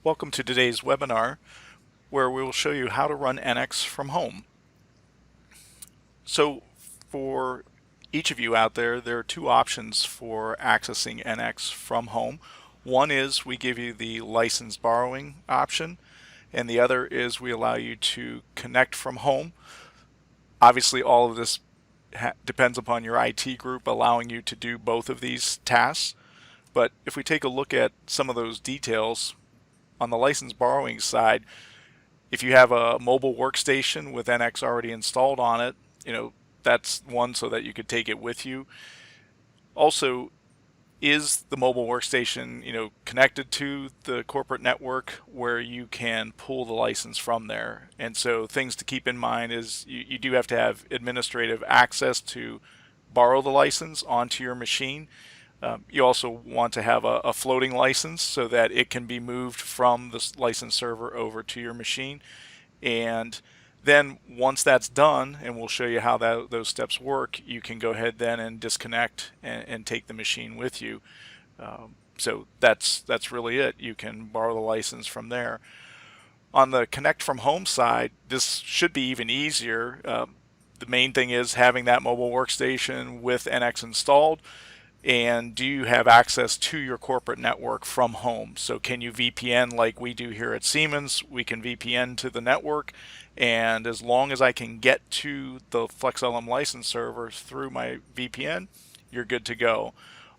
Welcome to today's webinar where we will show you how to run NX from home. So for each of you out there, there are two options for accessing NX from home. One is we give you the license borrowing option, and the other is we allow you to connect from home. Obviously, all of this depends upon your IT group allowing you to do both of these tasks. But if we take a look at some of those details, on the license borrowing side, if you have a mobile workstation with NX already installed on it, that's one so that you could take it with you. Also, is the mobile workstation, connected to the corporate network where you can pull the license from there? And so things to keep in mind is you do have to have administrative access to borrow the license onto your machine. You also want to have a floating license so that it can be moved from the license server over to your machine. And then once that's done, and we'll show you how those steps work, you can go ahead then and disconnect and take the machine with you. So that's really it. You can borrow the license from there. On the connect from home side, this should be even easier. The main thing is having that mobile workstation with NX installed. And do you have access to your corporate network from home? So can you VPN like we do here at Siemens? We can VPN to the network, and as long as I can get to the FlexLM license server through my VPN, you're good to go.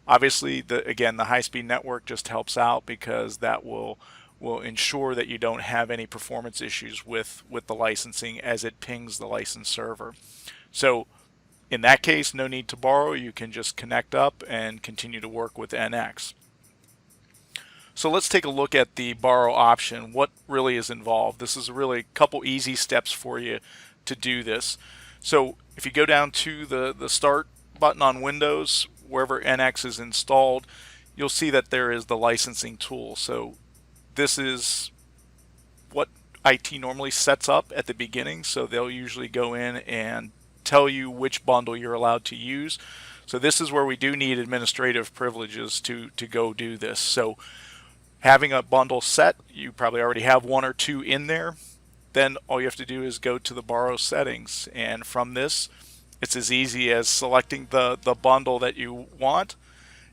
Obviously, again, the high-speed network just helps out because that will ensure that you don't have any performance issues with the licensing as it pings the license server. So in that case, no need to borrow. You can just connect up and continue to work with NX. So let's take a look at the borrow option. What really is involved? This is really a couple easy steps for you to do this. So if you go down to the Start button on Windows, wherever NX is installed, you'll see that there is the licensing tool. So this is what IT normally sets up at the beginning. So they'll usually go in and tell you which bundle you're allowed to use. So this is where we do need administrative privileges to go do this. So having a bundle set, you probably already have one or two in there. Then all you have to do is go to the borrow settings, and from this it's as easy as selecting the bundle that you want.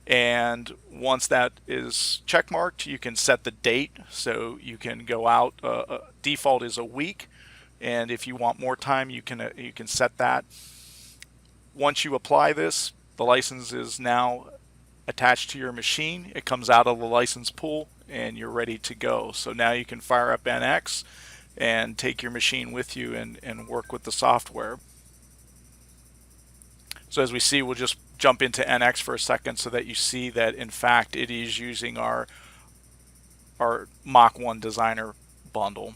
And once that is checkmarked, you can set the date. So you can go out, default is a week, and if you want more time, you can set that. Once you apply this, the license is now attached to your machine. It comes out of the license pool and you're ready to go. So now you can fire up NX and take your machine with you and work with the software. So as we see, we'll just jump into NX for a second so that you see that in fact it is using our Mach 1 Designer bundle.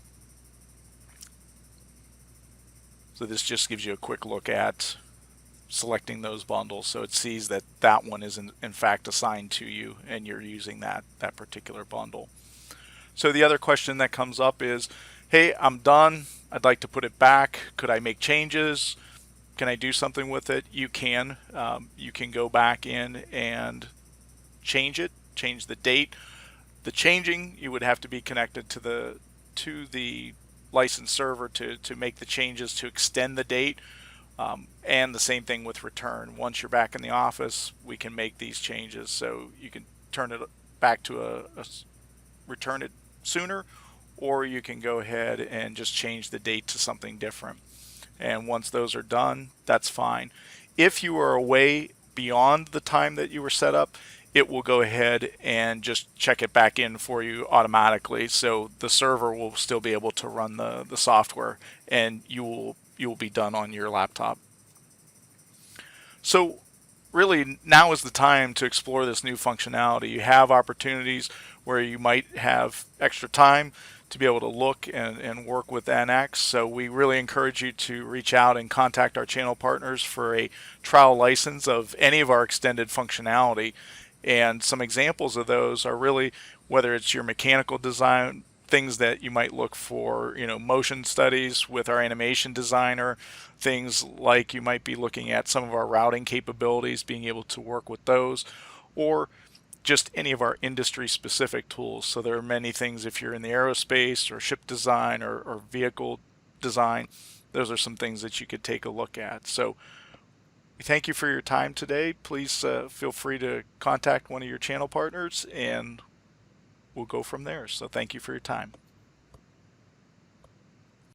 So this just gives you a quick look at selecting those bundles. So it sees that that one is in fact assigned to you and you're using that particular bundle. So the other question that comes up is, hey, I'm done. I'd like to put it back. Could I make changes? Can I do something with it? You can. You can go back in and change it, change the date. The changing, you would have to be connected to the license server to make the changes to extend the date, and the same thing with return. Once you're back in the office, we can make these changes, so you can turn it back to return it sooner, or you can go ahead and just change the date to something different. And once those are done, that's fine. If you are away beyond the time that you were set up, it will go ahead and just check it back in for you automatically. So the server will still be able to run the software, and you will be done on your laptop. So really now is the time to explore this new functionality. You have opportunities where you might have extra time to be able to look and work with NX. So we really encourage you to reach out and contact our channel partners for a trial license of any of our extended functionality. And some examples of those are really whether it's your mechanical design, things that you might look for, motion studies with our animation designer, things like you might be looking at some of our routing capabilities, being able to work with those, or just any of our industry specific tools. So there are many things if you're in the aerospace or ship design or vehicle design, those are some things that you could take a look at. So we thank you for your time today. Please feel free to contact one of your channel partners and we'll go from there. So thank you for your time.